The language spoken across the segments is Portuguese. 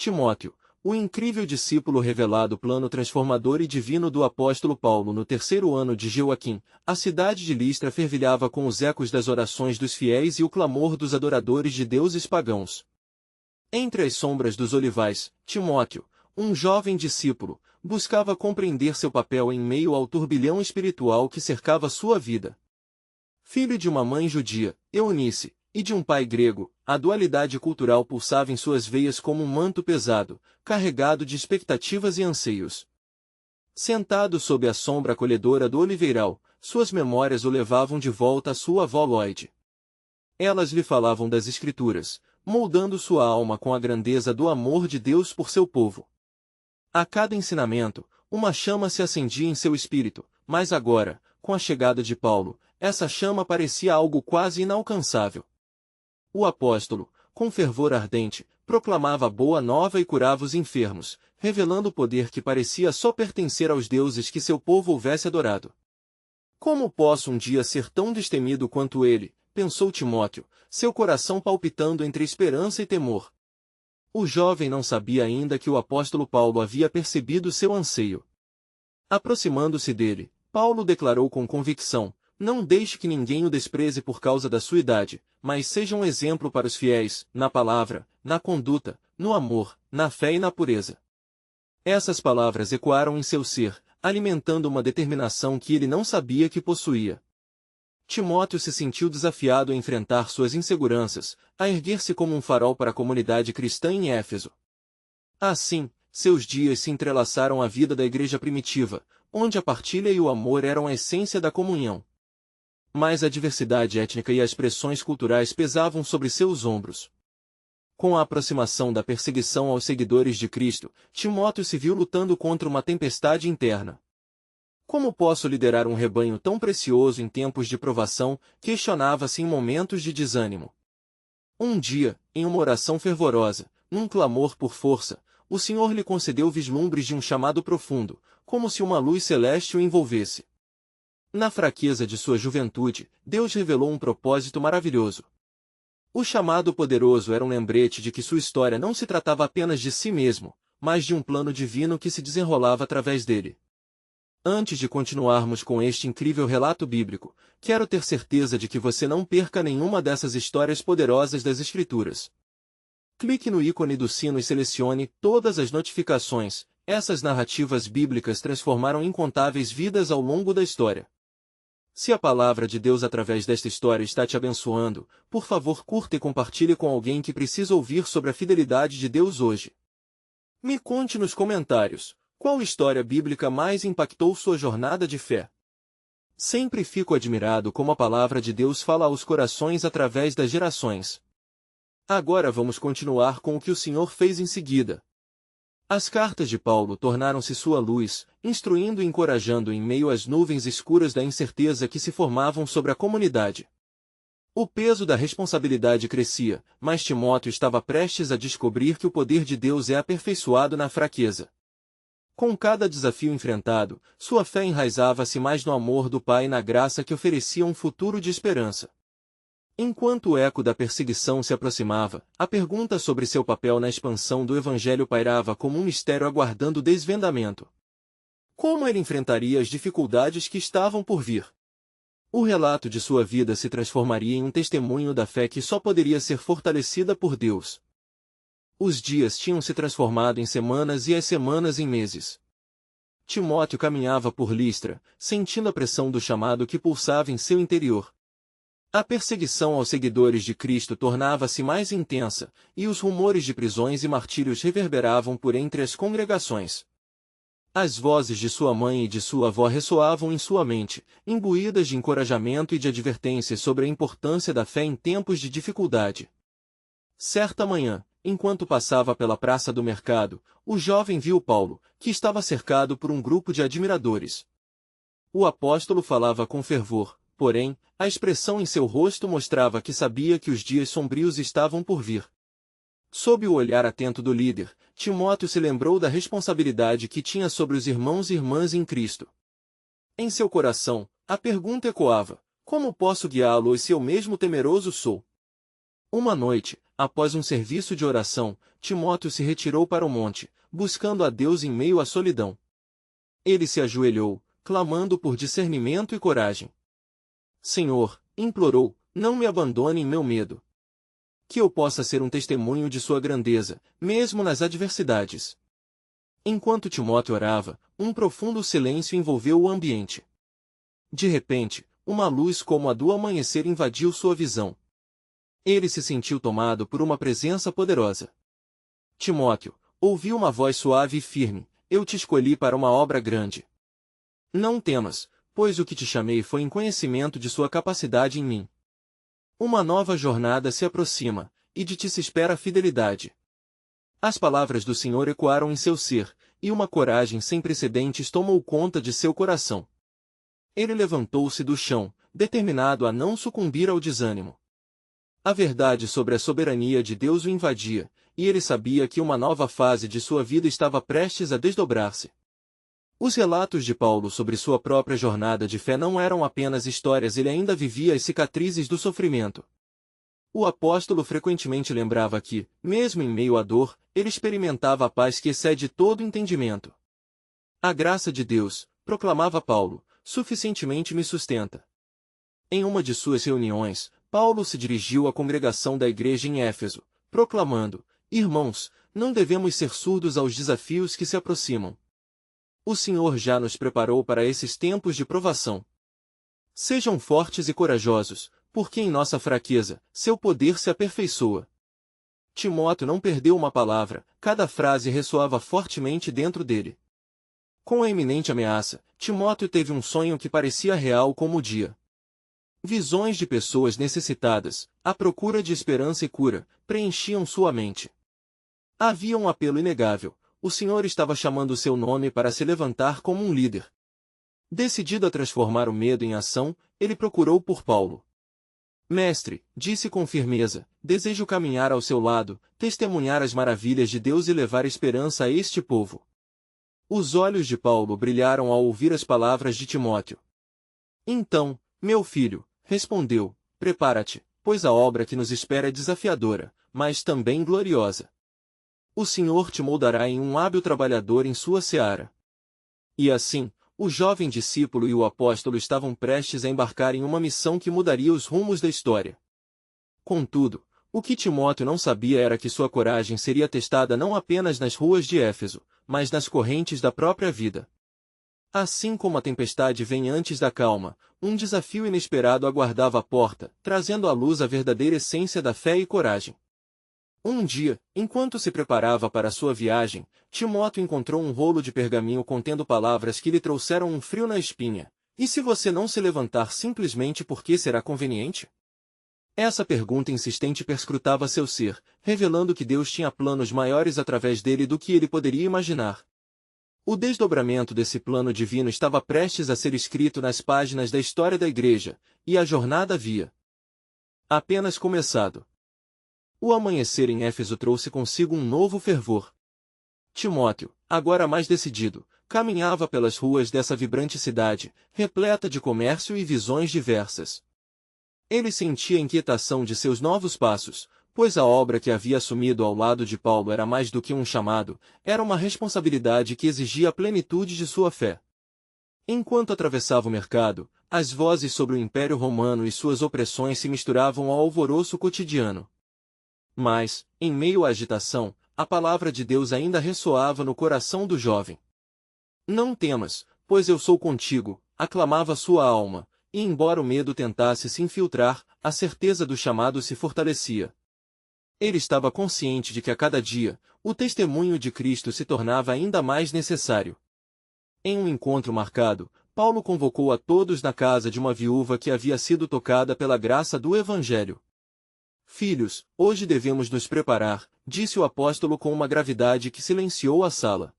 Timóteo, o incrível discípulo revelado plano transformador e divino do apóstolo Paulo no terceiro ano de Joaquim, a cidade de Listra fervilhava com os ecos das orações dos fiéis e o clamor dos adoradores de deuses pagãos. Entre as sombras dos olivais, Timóteo, um jovem discípulo, buscava compreender seu papel em meio ao turbilhão espiritual que cercava sua vida. Filho de uma mãe judia, Eunice, e de um pai grego, a dualidade cultural pulsava em suas veias como um manto pesado, carregado de expectativas e anseios. Sentado sob a sombra acolhedora do oliveiral, suas memórias o levavam de volta à sua avó Lloyd. Elas lhe falavam das Escrituras, moldando sua alma com a grandeza do amor de Deus por seu povo. A cada ensinamento, uma chama se acendia em seu espírito, mas agora, com a chegada de Paulo, essa chama parecia algo quase inalcançável. O apóstolo, com fervor ardente, proclamava a boa nova e curava os enfermos, revelando o poder que parecia só pertencer aos deuses que seu povo houvesse adorado. Como posso um dia ser tão destemido quanto ele, pensou Timóteo, seu coração palpitando entre esperança e temor. O jovem não sabia ainda que o apóstolo Paulo havia percebido seu anseio. Aproximando-se dele, Paulo declarou com convicção: não deixe que ninguém o despreze por causa da sua idade, mas seja um exemplo para os fiéis, na palavra, na conduta, no amor, na fé e na pureza. Essas palavras ecoaram em seu ser, alimentando uma determinação que ele não sabia que possuía. Timóteo se sentiu desafiado a enfrentar suas inseguranças, a erguer-se como um farol para a comunidade cristã em Éfeso. Assim, seus dias se entrelaçaram à vida da igreja primitiva, onde a partilha e o amor eram a essência da comunhão. Mas a diversidade étnica e as pressões culturais pesavam sobre seus ombros. Com a aproximação da perseguição aos seguidores de Cristo, Timóteo se viu lutando contra uma tempestade interna. Como posso liderar um rebanho tão precioso em tempos de provação? Questionava-se em momentos de desânimo. Um dia, em uma oração fervorosa, num clamor por força, o Senhor lhe concedeu vislumbres de um chamado profundo, como se uma luz celeste o envolvesse. Na fraqueza de sua juventude, Deus revelou um propósito maravilhoso. O chamado poderoso era um lembrete de que sua história não se tratava apenas de si mesmo, mas de um plano divino que se desenrolava através dele. Antes de continuarmos com este incrível relato bíblico, quero ter certeza de que você não perca nenhuma dessas histórias poderosas das Escrituras. Clique no ícone do sino e selecione todas as notificações. Essas narrativas bíblicas transformaram incontáveis vidas ao longo da história. Se a palavra de Deus através desta história está te abençoando, por favor curta e compartilhe com alguém que precisa ouvir sobre a fidelidade de Deus hoje. Me conte nos comentários, qual história bíblica mais impactou sua jornada de fé? Sempre fico admirado como a palavra de Deus fala aos corações através das gerações. Agora vamos continuar com o que o Senhor fez em seguida. As cartas de Paulo tornaram-se sua luz, instruindo e encorajando em meio às nuvens escuras da incerteza que se formavam sobre a comunidade. O peso da responsabilidade crescia, mas Timóteo estava prestes a descobrir que o poder de Deus é aperfeiçoado na fraqueza. Com cada desafio enfrentado, sua fé enraizava-se mais no amor do Pai e na graça que oferecia um futuro de esperança. Enquanto o eco da perseguição se aproximava, a pergunta sobre seu papel na expansão do Evangelho pairava como um mistério aguardando desvendamento. Como ele enfrentaria as dificuldades que estavam por vir? O relato de sua vida se transformaria em um testemunho da fé que só poderia ser fortalecida por Deus. Os dias tinham se transformado em semanas e as semanas em meses. Timóteo caminhava por Listra, sentindo a pressão do chamado que pulsava em seu interior. A perseguição aos seguidores de Cristo tornava-se mais intensa, e os rumores de prisões e martírios reverberavam por entre as congregações. As vozes de sua mãe e de sua avó ressoavam em sua mente, imbuídas de encorajamento e de advertências sobre a importância da fé em tempos de dificuldade. Certa manhã, enquanto passava pela praça do mercado, o jovem viu Paulo, que estava cercado por um grupo de admiradores. O apóstolo falava com fervor, porém, a expressão em seu rosto mostrava que sabia que os dias sombrios estavam por vir. Sob o olhar atento do líder, Timóteo se lembrou da responsabilidade que tinha sobre os irmãos e irmãs em Cristo. Em seu coração, a pergunta ecoava: como posso guiá-los se eu mesmo temeroso sou? Uma noite, Após um serviço de oração, Timóteo se retirou para o monte, buscando a Deus em meio à solidão. Ele se ajoelhou, clamando por discernimento e coragem. Senhor, implorou, não me abandone em meu medo. Que eu possa ser um testemunho de sua grandeza, mesmo nas adversidades. Enquanto Timóteo orava, um profundo silêncio envolveu o ambiente. De repente, uma luz como a do amanhecer invadiu sua visão. Ele se sentiu tomado por uma presença poderosa. Timóteo, ouviu uma voz suave e firme, eu te escolhi para uma obra grande. Não temas, pois o que te chamei foi em conhecimento de sua capacidade em mim. Uma nova jornada se aproxima, e de ti se espera fidelidade. As palavras do Senhor ecoaram em seu ser, e uma coragem sem precedentes tomou conta de seu coração. Ele levantou-se do chão, determinado a não sucumbir ao desânimo. A verdade sobre a soberania de Deus o invadia, e ele sabia que uma nova fase de sua vida estava prestes a desdobrar-se. Os relatos de Paulo sobre sua própria jornada de fé não eram apenas histórias, ele ainda vivia as cicatrizes do sofrimento. O apóstolo frequentemente lembrava que, mesmo em meio à dor, ele experimentava a paz que excede todo entendimento. A graça de Deus, proclamava Paulo, suficientemente me sustenta. Em uma de suas reuniões, Paulo se dirigiu à congregação da igreja em Éfeso, proclamando: Irmãos, não devemos ser surdos aos desafios que se aproximam. O Senhor já nos preparou para esses tempos de provação. Sejam fortes e corajosos, porque em nossa fraqueza, seu poder se aperfeiçoa. Timóteo não perdeu uma palavra, cada frase ressoava fortemente dentro dele. Com a iminente ameaça, Timóteo teve um sonho que parecia real como o dia. Visões de pessoas necessitadas, à procura de esperança e cura, preenchiam sua mente. Havia um apelo inegável. O Senhor estava chamando seu nome para se levantar como um líder. Decidido a transformar o medo em ação, ele procurou por Paulo. Mestre, disse com firmeza, desejo caminhar ao seu lado, testemunhar as maravilhas de Deus e levar esperança a este povo. Os olhos de Paulo brilharam ao ouvir as palavras de Timóteo. Então, meu filho, respondeu, prepara-te, pois a obra que nos espera é desafiadora, mas também gloriosa. O Senhor te moldará em um hábil trabalhador em sua seara. E assim, o jovem discípulo e o apóstolo estavam prestes a embarcar em uma missão que mudaria os rumos da história. Contudo, o que Timóteo não sabia era que sua coragem seria testada não apenas nas ruas de Éfeso, mas nas correntes da própria vida. Assim como a tempestade vem antes da calma, um desafio inesperado aguardava a porta, trazendo à luz a verdadeira essência da fé e coragem. Um dia, enquanto se preparava para sua viagem, Timóteo encontrou um rolo de pergaminho contendo palavras que lhe trouxeram um frio na espinha. E se você não se levantar simplesmente porque será conveniente? Essa pergunta insistente perscrutava seu ser, revelando que Deus tinha planos maiores através dele do que ele poderia imaginar. O desdobramento desse plano divino estava prestes a ser escrito nas páginas da história da igreja, e a jornada havia apenas começado. O amanhecer em Éfeso trouxe consigo um novo fervor. Timóteo, agora mais decidido, caminhava pelas ruas dessa vibrante cidade, repleta de comércio e visões diversas. Ele sentia a inquietação de seus novos passos, pois a obra que havia assumido ao lado de Paulo era mais do que um chamado, era uma responsabilidade que exigia a plenitude de sua fé. Enquanto atravessava o mercado, as vozes sobre o Império Romano e suas opressões se misturavam ao alvoroço cotidiano. Mas, em meio à agitação, a palavra de Deus ainda ressoava no coração do jovem. Não temas, pois eu sou contigo, aclamava sua alma, e embora o medo tentasse se infiltrar, a certeza do chamado se fortalecia. Ele estava consciente de que a cada dia, o testemunho de Cristo se tornava ainda mais necessário. Em um encontro marcado, Paulo convocou a todos na casa de uma viúva que havia sido tocada pela graça do Evangelho. Filhos, hoje devemos nos preparar, disse o apóstolo com uma gravidade que silenciou a sala.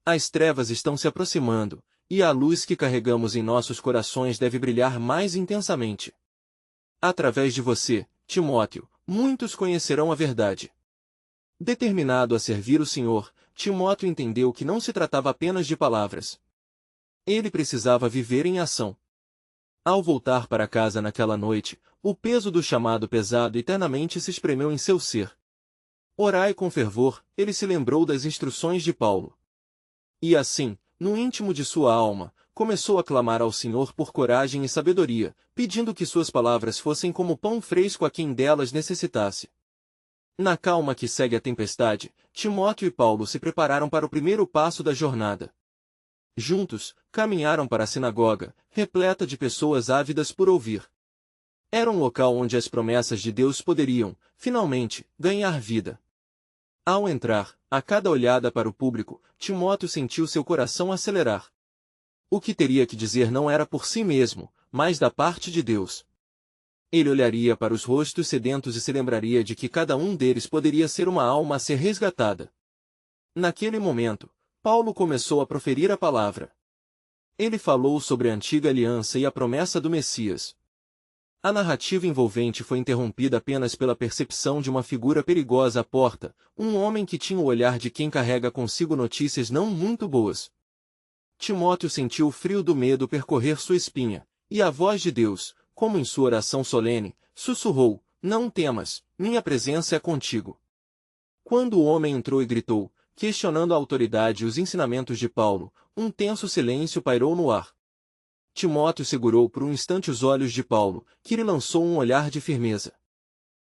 As trevas estão se aproximando, e a luz que carregamos em nossos corações deve brilhar mais intensamente. Através de você, Timóteo, muitos conhecerão a verdade. Determinado a servir o Senhor, Timóteo entendeu que não se tratava apenas de palavras. Ele precisava viver em ação. Ao voltar para casa naquela noite, o peso do chamado pesado eternamente se espremeu em seu ser. Orai com fervor, ele se lembrou das instruções de Paulo. E assim, no íntimo de sua alma, começou a clamar ao Senhor por coragem e sabedoria, pedindo que suas palavras fossem como pão fresco a quem delas necessitasse. Na calma que segue a tempestade, Timóteo e Paulo se prepararam para o primeiro passo da jornada. Juntos, caminharam para a sinagoga, repleta de pessoas ávidas por ouvir. Era um local onde as promessas de Deus poderiam, finalmente, ganhar vida. Ao entrar, a cada olhada para o público, Timóteo sentiu seu coração acelerar. O que teria que dizer não era por si mesmo, mas da parte de Deus. Ele olharia para os rostos sedentos e se lembraria de que cada um deles poderia ser uma alma a ser resgatada. Naquele momento, Paulo começou a proferir a palavra. Ele falou sobre a antiga aliança e a promessa do Messias. A narrativa envolvente foi interrompida apenas pela percepção de uma figura perigosa à porta, um homem que tinha o olhar de quem carrega consigo notícias não muito boas. Timóteo sentiu o frio do medo percorrer sua espinha, e a voz de Deus, como em sua oração solene, sussurrou: "Não temas, minha presença é contigo." Quando o homem entrou e gritou, questionando a autoridade e os ensinamentos de Paulo, um tenso silêncio pairou no ar. Timóteo segurou por um instante os olhos de Paulo, que lhe lançou um olhar de firmeza.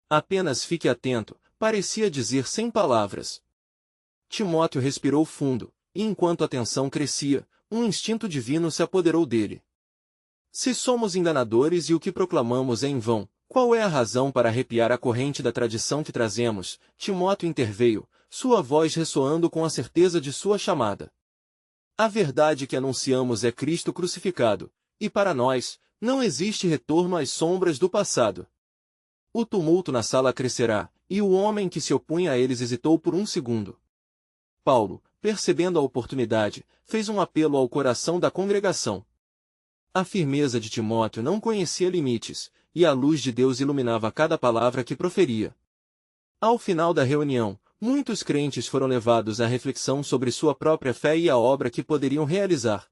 "Apenas fique atento", parecia dizer sem palavras. Timóteo respirou fundo, e enquanto a tensão crescia, um instinto divino se apoderou dele. Se somos enganadores e o que proclamamos é em vão, qual é a razão para arrepiar a corrente da tradição que trazemos? Timóteo interveio, sua voz ressoando com a certeza de sua chamada. A verdade que anunciamos é Cristo crucificado, e para nós, não existe retorno às sombras do passado. O tumulto na sala crescerá, e o homem que se opunha a eles hesitou por um segundo. Paulo, percebendo a oportunidade, fez um apelo ao coração da congregação. A firmeza de Timóteo não conhecia limites, e a luz de Deus iluminava cada palavra que proferia. Ao final da reunião, muitos crentes foram levados à reflexão sobre sua própria fé e a obra que poderiam realizar.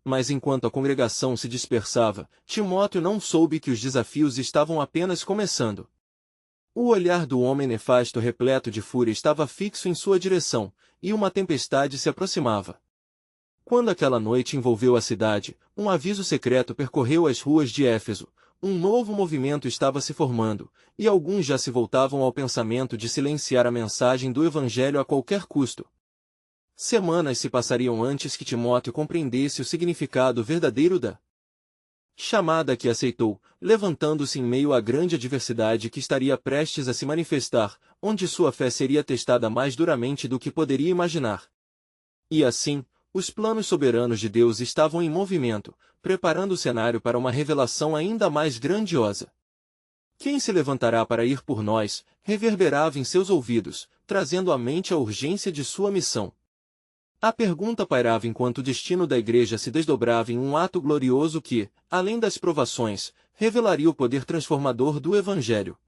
Mas enquanto a congregação se dispersava, Timóteo não soube que os desafios estavam apenas começando. O olhar do homem nefasto repleto de fúria estava fixo em sua direção, e uma tempestade se aproximava. Quando aquela noite envolveu a cidade, um aviso secreto percorreu as ruas de Éfeso. Um novo movimento estava se formando, e alguns já se voltavam ao pensamento de silenciar a mensagem do Evangelho a qualquer custo. Semanas se passariam antes que Timóteo compreendesse o significado verdadeiro da chamada que aceitou, levantando-se em meio à grande adversidade que estaria prestes a se manifestar, onde sua fé seria testada mais duramente do que poderia imaginar. E assim, os planos soberanos de Deus estavam em movimento, preparando o cenário para uma revelação ainda mais grandiosa. "Quem se levantará para ir por nós?" reverberava em seus ouvidos, trazendo à mente a urgência de sua missão. A pergunta pairava enquanto o destino da igreja se desdobrava em um ato glorioso que, além das provações, revelaria o poder transformador do Evangelho.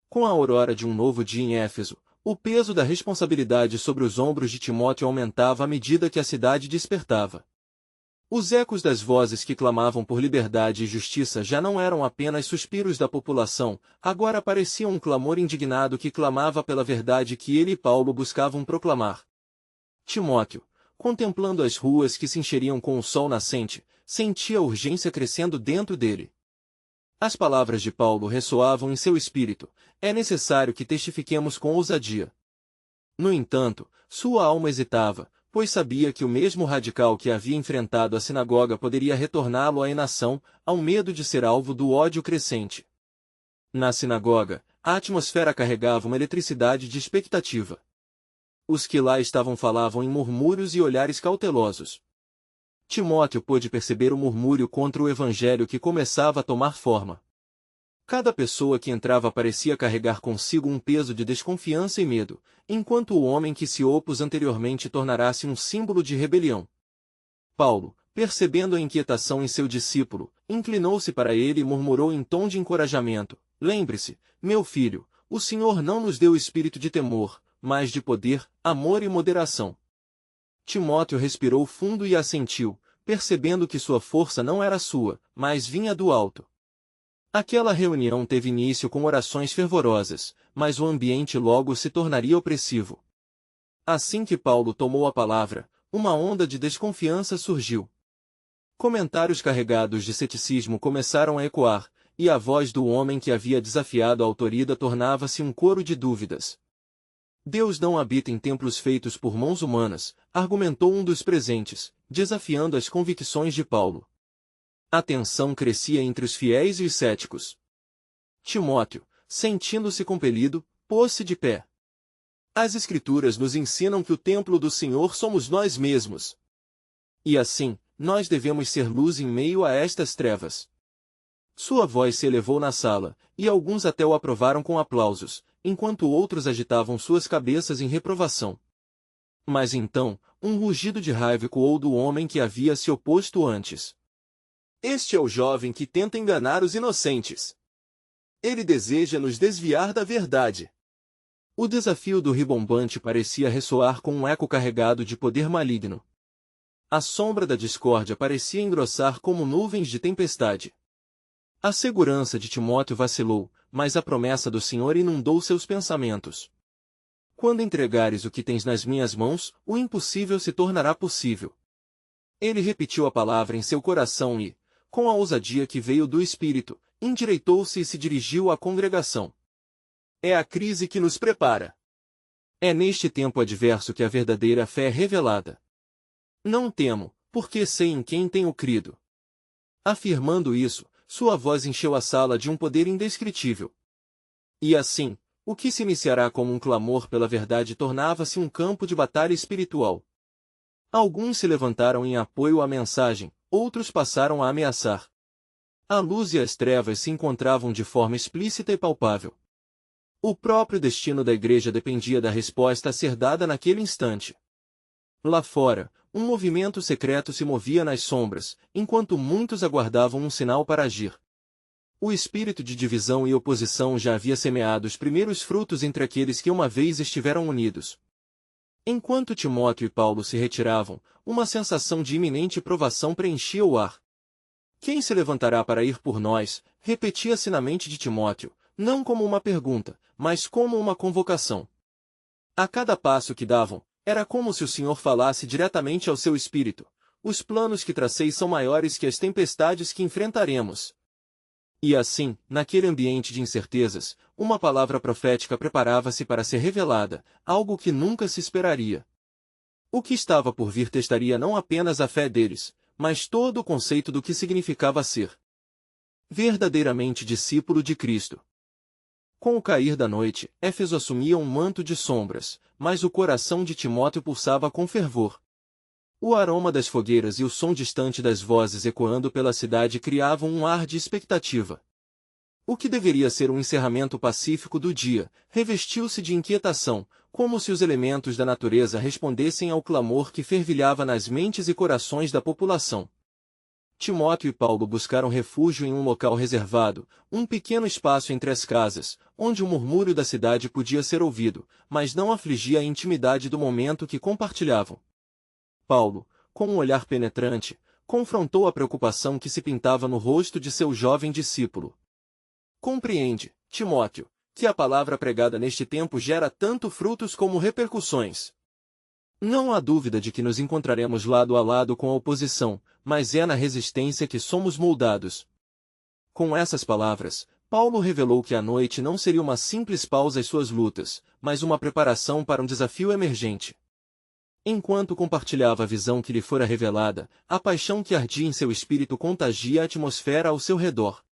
Com a aurora de um novo dia em Éfeso, o peso da responsabilidade sobre os ombros de Timóteo aumentava à medida que a cidade despertava. Os ecos das vozes que clamavam por liberdade e justiça já não eram apenas suspiros da população, agora parecia um clamor indignado que clamava pela verdade que ele e Paulo buscavam proclamar. Timóteo, contemplando as ruas que se encheriam com o sol nascente, sentia a urgência crescendo dentro dele. As palavras de Paulo ressoavam em seu espírito: "É necessário que testifiquemos com ousadia." No entanto, sua alma hesitava, pois sabia que o mesmo radical que havia enfrentado a sinagoga poderia retorná-lo à inação, ao medo de ser alvo do ódio crescente. Na sinagoga, a atmosfera carregava uma eletricidade de expectativa. Os que lá estavam falavam em murmúrios e olhares cautelosos. Timóteo pôde perceber o murmúrio contra o evangelho que começava a tomar forma. Cada pessoa que entrava parecia carregar consigo um peso de desconfiança e medo, enquanto o homem que se opôs anteriormente tornara-se um símbolo de rebelião. Paulo, percebendo a inquietação em seu discípulo, inclinou-se para ele e murmurou em tom de encorajamento: "Lembre-se, meu filho, o Senhor não nos deu espírito de temor, mas de poder, amor e moderação." Timóteo respirou fundo e assentiu, percebendo que sua força não era sua, mas vinha do alto. Aquela reunião teve início com orações fervorosas, mas o ambiente logo se tornaria opressivo. Assim que Paulo tomou a palavra, uma onda de desconfiança surgiu. Comentários carregados de ceticismo começaram a ecoar, e a voz do homem que havia desafiado a autoridade tornava-se um coro de dúvidas. Deus não habita em templos feitos por mãos humanas, argumentou um dos presentes, desafiando as convicções de Paulo. A tensão crescia entre os fiéis e os céticos. Timóteo, sentindo-se compelido, pôs-se de pé. As Escrituras nos ensinam que o templo do Senhor somos nós mesmos. E assim, nós devemos ser luz em meio a estas trevas. Sua voz se elevou na sala, e alguns até o aprovaram com aplausos, enquanto outros agitavam suas cabeças em reprovação. Mas então, um rugido de raiva ecoou do homem que havia se oposto antes. Este é o jovem que tenta enganar os inocentes. Ele deseja nos desviar da verdade. O desafio do ribombante parecia ressoar com um eco carregado de poder maligno. A sombra da discórdia parecia engrossar como nuvens de tempestade. A segurança de Timóteo vacilou, mas a promessa do Senhor inundou seus pensamentos. Quando entregares o que tens nas minhas mãos, o impossível se tornará possível. Ele repetiu a palavra em seu coração e, com a ousadia que veio do Espírito, endireitou-se e se dirigiu à congregação. É a crise que nos prepara. É neste tempo adverso que a verdadeira fé é revelada. Não temo, porque sei em quem tenho crido. Afirmando isso, sua voz encheu a sala de um poder indescritível. E assim, o que se iniciará como um clamor pela verdade tornava-se um campo de batalha espiritual. Alguns se levantaram em apoio à mensagem, outros passaram a ameaçar. A luz e as trevas se encontravam de forma explícita e palpável. O próprio destino da igreja dependia da resposta a ser dada naquele instante. Lá fora, um movimento secreto se movia nas sombras, enquanto muitos aguardavam um sinal para agir. O espírito de divisão e oposição já havia semeado os primeiros frutos entre aqueles que uma vez estiveram unidos. Enquanto Timóteo e Paulo se retiravam, uma sensação de iminente provação preenchia o ar. Quem se levantará para ir por nós? Repetia-se na mente de Timóteo, não como uma pergunta, mas como uma convocação. A cada passo que davam, era como se o Senhor falasse diretamente ao seu espírito. Os planos que tracei são maiores que as tempestades que enfrentaremos. E assim, naquele ambiente de incertezas, uma palavra profética preparava-se para ser revelada, algo que nunca se esperaria. O que estava por vir testaria não apenas a fé deles, mas todo o conceito do que significava ser verdadeiramente discípulo de Cristo. Com o cair da noite, Éfeso assumia um manto de sombras, mas o coração de Timóteo pulsava com fervor. O aroma das fogueiras e o som distante das vozes ecoando pela cidade criavam um ar de expectativa. O que deveria ser um encerramento pacífico do dia, revestiu-se de inquietação, como se os elementos da natureza respondessem ao clamor que fervilhava nas mentes e corações da população. Timóteo e Paulo buscaram refúgio em um local reservado, um pequeno espaço entre as casas, onde o murmúrio da cidade podia ser ouvido, mas não afligia a intimidade do momento que compartilhavam. Paulo, com um olhar penetrante, confrontou a preocupação que se pintava no rosto de seu jovem discípulo. Compreende, Timóteo, que a palavra pregada neste tempo gera tanto frutos como repercussões. Não há dúvida de que nos encontraremos lado a lado com a oposição, mas é na resistência que somos moldados. Com essas palavras, Paulo revelou que a noite não seria uma simples pausa às suas lutas, mas uma preparação para um desafio emergente. Enquanto compartilhava a visão que lhe fora revelada, a paixão que ardia em seu espírito contagia a atmosfera ao seu redor.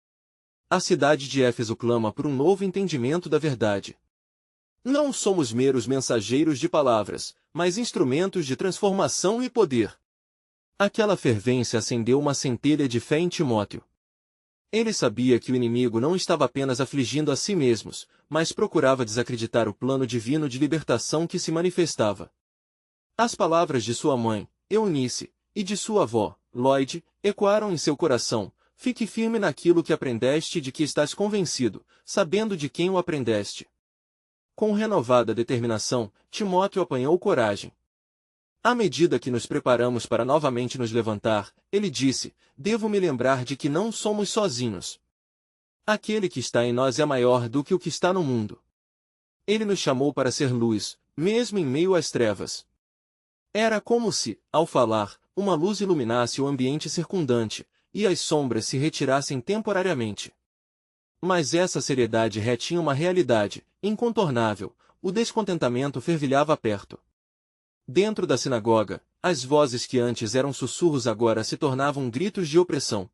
A cidade de Éfeso clama por um novo entendimento da verdade. Não somos meros mensageiros de palavras, mas instrumentos de transformação e poder. Aquela fervência acendeu uma centelha de fé em Timóteo. Ele sabia que o inimigo não estava apenas afligindo a si mesmos, mas procurava desacreditar o plano divino de libertação que se manifestava. As palavras de sua mãe, Eunice, e de sua avó, Lloyd, ecoaram em seu coração: fique firme naquilo que aprendeste e de que estás convencido, sabendo de quem o aprendeste. Com renovada determinação, Timóteo apanhou coragem. À medida que nos preparamos para novamente nos levantar, ele disse, devo me lembrar de que não somos sozinhos. Aquele que está em nós é maior do que o que está no mundo. Ele nos chamou para ser luz, mesmo em meio às trevas. Era como se, ao falar, uma luz iluminasse o ambiente circundante, e as sombras se retirassem temporariamente. Mas essa seriedade retinha uma realidade, incontornável, o descontentamento fervilhava perto. Dentro da sinagoga, as vozes que antes eram sussurros agora se tornavam gritos de opressão.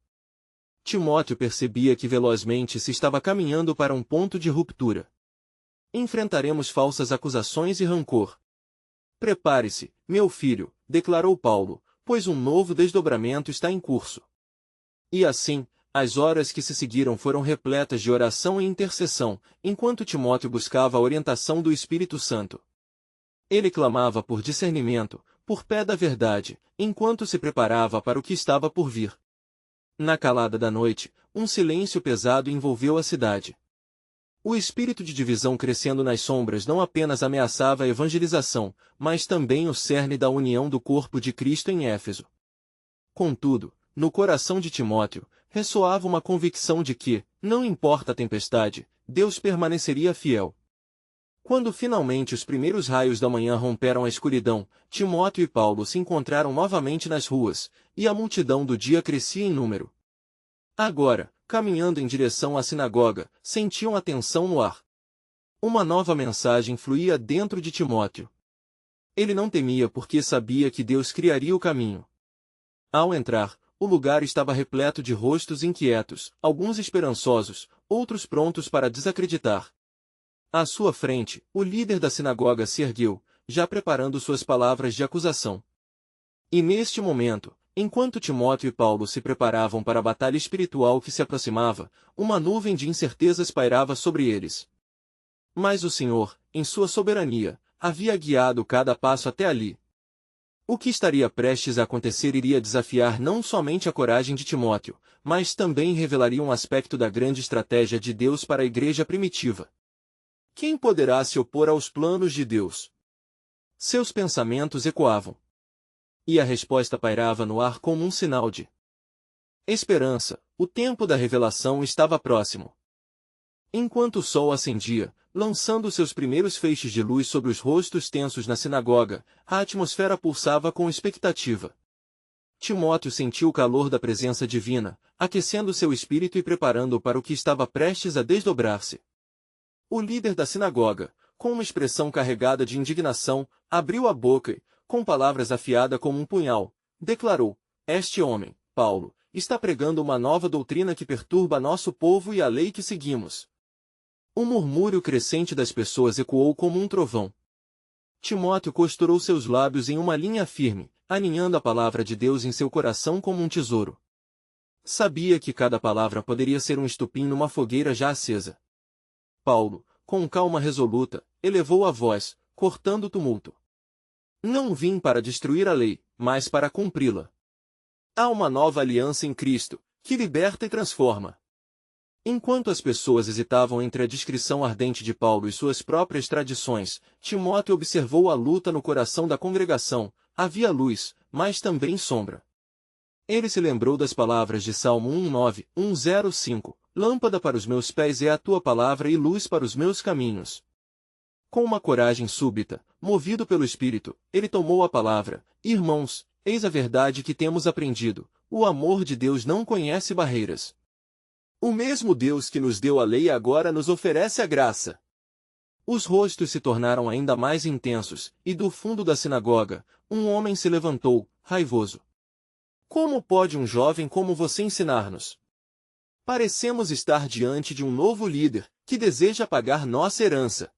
Timóteo percebia que velozmente se estava caminhando para um ponto de ruptura. Enfrentaremos falsas acusações e rancor. Prepare-se, meu filho, declarou Paulo, pois um novo desdobramento está em curso. E assim, as horas que se seguiram foram repletas de oração e intercessão, enquanto Timóteo buscava a orientação do Espírito Santo. Ele clamava por discernimento, por pé da verdade, enquanto se preparava para o que estava por vir. Na calada da noite, um silêncio pesado envolveu a cidade. O espírito de divisão crescendo nas sombras não apenas ameaçava a evangelização, mas também o cerne da união do corpo de Cristo em Éfeso. Contudo, no coração de Timóteo, ressoava uma convicção de que, não importa a tempestade, Deus permaneceria fiel. Quando finalmente os primeiros raios da manhã romperam a escuridão, Timóteo e Paulo se encontraram novamente nas ruas, e a multidão do dia crescia em número. Agora, caminhando em direção à sinagoga, sentiam a tensão no ar. Uma nova mensagem fluía dentro de Timóteo. Ele não temia porque sabia que Deus criaria o caminho. Ao entrar, o lugar estava repleto de rostos inquietos, alguns esperançosos, outros prontos para desacreditar. À sua frente, o líder da sinagoga se ergueu, já preparando suas palavras de acusação. E neste momento, enquanto Timóteo e Paulo se preparavam para a batalha espiritual que se aproximava, uma nuvem de incertezas pairava sobre eles. Mas o Senhor, em sua soberania, havia guiado cada passo até ali. O que estaria prestes a acontecer iria desafiar não somente a coragem de Timóteo, mas também revelaria um aspecto da grande estratégia de Deus para a igreja primitiva. Quem poderá se opor aos planos de Deus? Seus pensamentos ecoavam. E a resposta pairava no ar como um sinal de esperança. O tempo da revelação estava próximo. Enquanto o sol ascendia, lançando seus primeiros feixes de luz sobre os rostos tensos na sinagoga, a atmosfera pulsava com expectativa. Timóteo sentiu o calor da presença divina, aquecendo seu espírito e preparando-o para o que estava prestes a desdobrar-se. O líder da sinagoga, com uma expressão carregada de indignação, abriu a boca e, com palavras afiadas como um punhal, declarou: este homem, Paulo, está pregando uma nova doutrina que perturba nosso povo e a lei que seguimos. O murmúrio crescente das pessoas ecoou como um trovão. Timóteo costurou seus lábios em uma linha firme, aninhando a palavra de Deus em seu coração como um tesouro. Sabia que cada palavra poderia ser um estupim numa fogueira já acesa. Paulo, com calma resoluta, elevou a voz, cortando o tumulto. Não vim para destruir a lei, mas para cumpri-la. Há uma nova aliança em Cristo, que liberta e transforma. Enquanto as pessoas hesitavam entre a descrição ardente de Paulo e suas próprias tradições, Timóteo observou a luta no coração da congregação. Havia luz, mas também sombra. Ele se lembrou das palavras de Salmo 1:9, 1:05, lâmpada para os meus pés é a tua palavra e luz para os meus caminhos. Com uma coragem súbita, movido pelo Espírito, ele tomou a palavra: irmãos, eis a verdade que temos aprendido, o amor de Deus não conhece barreiras. O mesmo Deus que nos deu a lei agora nos oferece a graça. Os rostos se tornaram ainda mais intensos, e do fundo da sinagoga, um homem se levantou, raivoso. Como pode um jovem como você ensinar-nos? Parecemos estar diante de um novo líder, que deseja pagar nossa herança.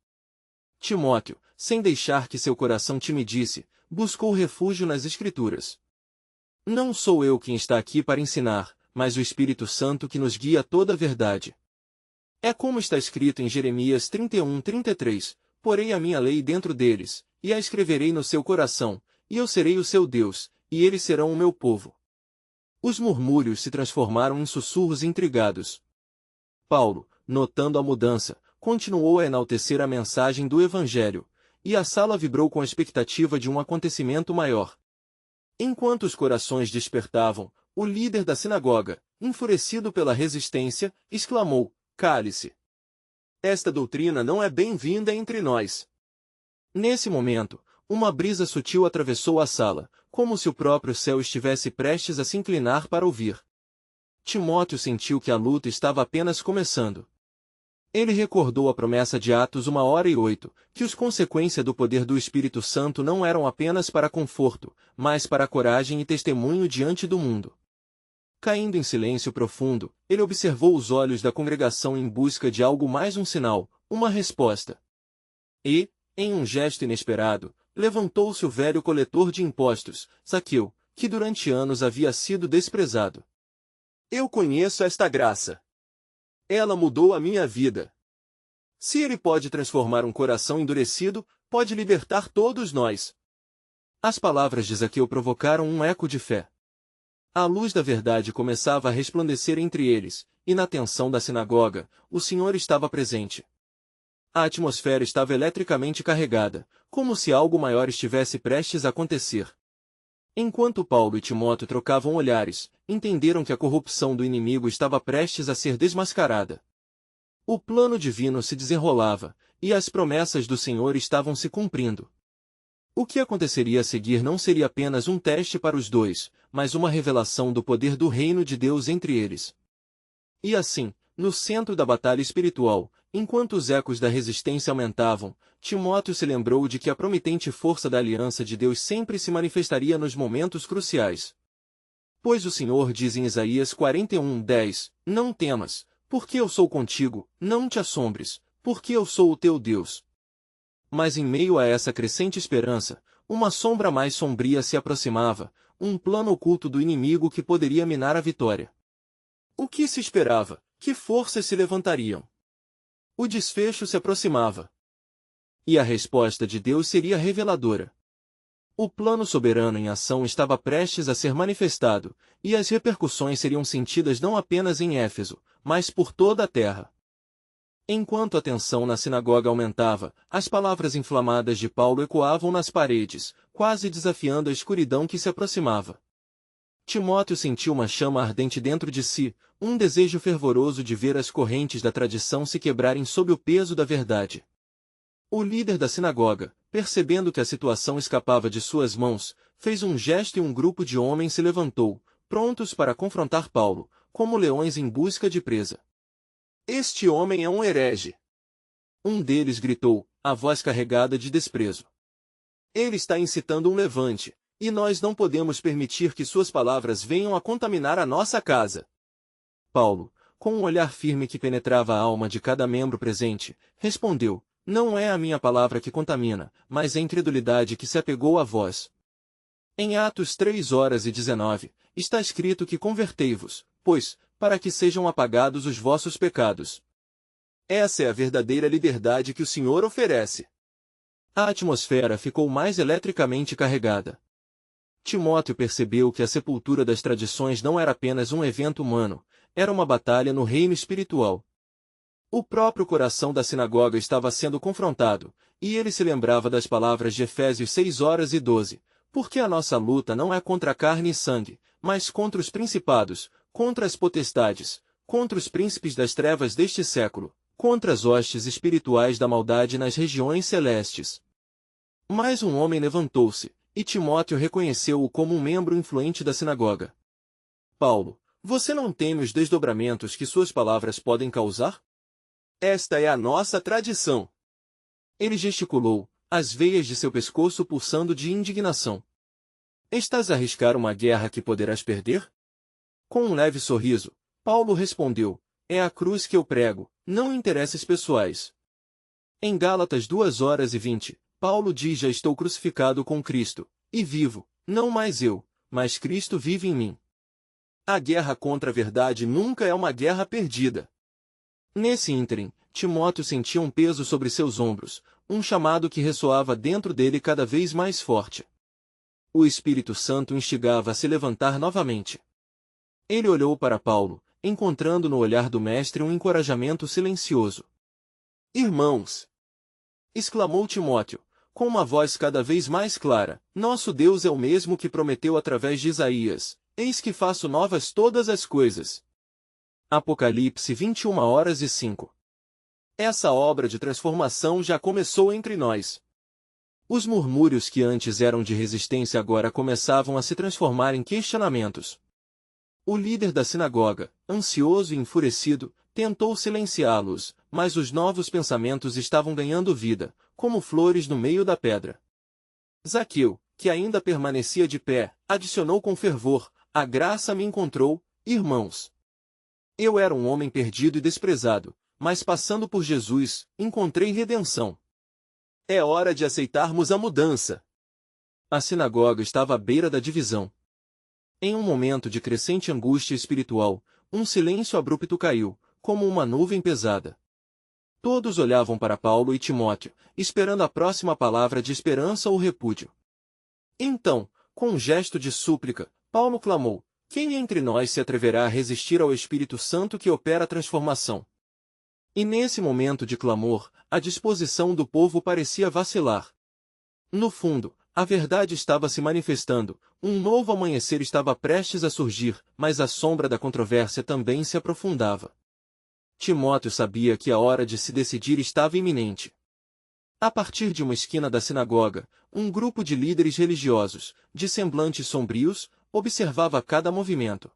Timóteo, sem deixar que seu coração te medisse, buscou refúgio nas Escrituras. Não sou eu quem está aqui para ensinar, mas o Espírito Santo que nos guia a toda a verdade. É como está escrito em Jeremias 31:33, porei a minha lei dentro deles, e a escreverei no seu coração, e eu serei o seu Deus, e eles serão o meu povo. Os murmúrios se transformaram em sussurros intrigados. Paulo, notando a mudança, continuou a enaltecer a mensagem do Evangelho, e a sala vibrou com a expectativa de um acontecimento maior. Enquanto os corações despertavam, o líder da sinagoga, enfurecido pela resistência, exclamou: "Cale-se! Esta doutrina não é bem-vinda entre nós." Nesse momento, uma brisa sutil atravessou a sala, como se o próprio céu estivesse prestes a se inclinar para ouvir. Timóteo sentiu que a luta estava apenas começando. Ele recordou a promessa de Atos 1:08, que os consequências do poder do Espírito Santo não eram apenas para conforto, mas para coragem e testemunho diante do mundo. Caindo em silêncio profundo, ele observou os olhos da congregação em busca de algo mais, um sinal, uma resposta. E, em um gesto inesperado, levantou-se o velho coletor de impostos, Zaqueu, que durante anos havia sido desprezado. "Eu conheço esta graça. Ela mudou a minha vida. Se ele pode transformar um coração endurecido, pode libertar todos nós." As palavras de Zaqueu provocaram um eco de fé. A luz da verdade começava a resplandecer entre eles, e na tensão da sinagoga, o Senhor estava presente. A atmosfera estava eletricamente carregada, como se algo maior estivesse prestes a acontecer. Enquanto Paulo e Timóteo trocavam olhares, entenderam que a corrupção do inimigo estava prestes a ser desmascarada. O plano divino se desenrolava, e as promessas do Senhor estavam se cumprindo. O que aconteceria a seguir não seria apenas um teste para os dois, mas uma revelação do poder do reino de Deus entre eles. E assim, no centro da batalha espiritual, enquanto os ecos da resistência aumentavam, Timóteo se lembrou de que a promitente força da aliança de Deus sempre se manifestaria nos momentos cruciais. Pois o Senhor diz em Isaías 41:10, "Não temas, porque eu sou contigo, não te assombres, porque eu sou o teu Deus." Mas em meio a essa crescente esperança, uma sombra mais sombria se aproximava, um plano oculto do inimigo que poderia minar a vitória. O que se esperava? Que forças se levantariam? O desfecho se aproximava. E a resposta de Deus seria reveladora. O plano soberano em ação estava prestes a ser manifestado, e as repercussões seriam sentidas não apenas em Éfeso, mas por toda a terra. Enquanto a tensão na sinagoga aumentava, as palavras inflamadas de Paulo ecoavam nas paredes, quase desafiando a escuridão que se aproximava. Timóteo sentiu uma chama ardente dentro de si, um desejo fervoroso de ver as correntes da tradição se quebrarem sob o peso da verdade. O líder da sinagoga, percebendo que a situação escapava de suas mãos, fez um gesto e um grupo de homens se levantou, prontos para confrontar Paulo, como leões em busca de presa. "Este homem é um herege!" Um deles gritou, a voz carregada de desprezo. "Ele está incitando um levante, e nós não podemos permitir que suas palavras venham a contaminar a nossa casa." Paulo, com um olhar firme que penetrava a alma de cada membro presente, respondeu, "Não é a minha palavra que contamina, mas a incredulidade que se apegou à voz." Em Atos 3:19, está escrito que convertei-vos, pois, para que sejam apagados os vossos pecados. Essa é a verdadeira liberdade que o Senhor oferece. A atmosfera ficou mais eletricamente carregada. Timóteo percebeu que a sepultura das tradições não era apenas um evento humano, era uma batalha no reino espiritual. O próprio coração da sinagoga estava sendo confrontado, e ele se lembrava das palavras de Efésios 6:12, "Porque a nossa luta não é contra carne e sangue, mas contra os principados, contra as potestades, contra os príncipes das trevas deste século, contra as hostes espirituais da maldade nas regiões celestes." Mas um homem levantou-se, e Timóteo reconheceu-o como um membro influente da sinagoga. "Paulo, você não teme os desdobramentos que suas palavras podem causar? Esta é a nossa tradição." Ele gesticulou, as veias de seu pescoço pulsando de indignação. "Estás a arriscar uma guerra que poderás perder?" Com um leve sorriso, Paulo respondeu, "É a cruz que eu prego, não interesses pessoais." Em Gálatas 2:20, Paulo diz, "Já estou crucificado com Cristo, e vivo, não mais eu, mas Cristo vive em mim." A guerra contra a verdade nunca é uma guerra perdida. Nesse ínterim, Timóteo sentia um peso sobre seus ombros, um chamado que ressoava dentro dele cada vez mais forte. O Espírito Santo o instigava a se levantar novamente. Ele olhou para Paulo, encontrando no olhar do mestre um encorajamento silencioso. "Irmãos!" exclamou Timóteo, com uma voz cada vez mais clara: Nosso Deus é o mesmo que prometeu através de Isaías: Eis que faço novas todas as coisas. Apocalipse 21h05. Essa obra de transformação já começou entre nós. Os murmúrios que antes eram de resistência agora começavam a se transformar em questionamentos. O líder da sinagoga, ansioso e enfurecido, tentou silenciá-los, mas os novos pensamentos estavam ganhando vida, como flores no meio da pedra. Zaqueu, que ainda permanecia de pé, adicionou com fervor: A graça me encontrou, irmãos. Eu era um homem perdido e desprezado, mas passando por Jesus, encontrei redenção. É hora de aceitarmos a mudança. A sinagoga estava à beira da divisão. Em um momento de crescente angústia espiritual, um silêncio abrupto caiu, como uma nuvem pesada. Todos olhavam para Paulo e Timóteo, esperando a próxima palavra de esperança ou repúdio. Então, com um gesto de súplica, Paulo clamou: Quem entre nós se atreverá a resistir ao Espírito Santo que opera a transformação? E nesse momento de clamor, a disposição do povo parecia vacilar. No fundo, a verdade estava se manifestando, um novo amanhecer estava prestes a surgir, mas a sombra da controvérsia também se aprofundava. Timóteo sabia que a hora de se decidir estava iminente. A partir de uma esquina da sinagoga, um grupo de líderes religiosos, de semblantes sombrios, observava cada movimento.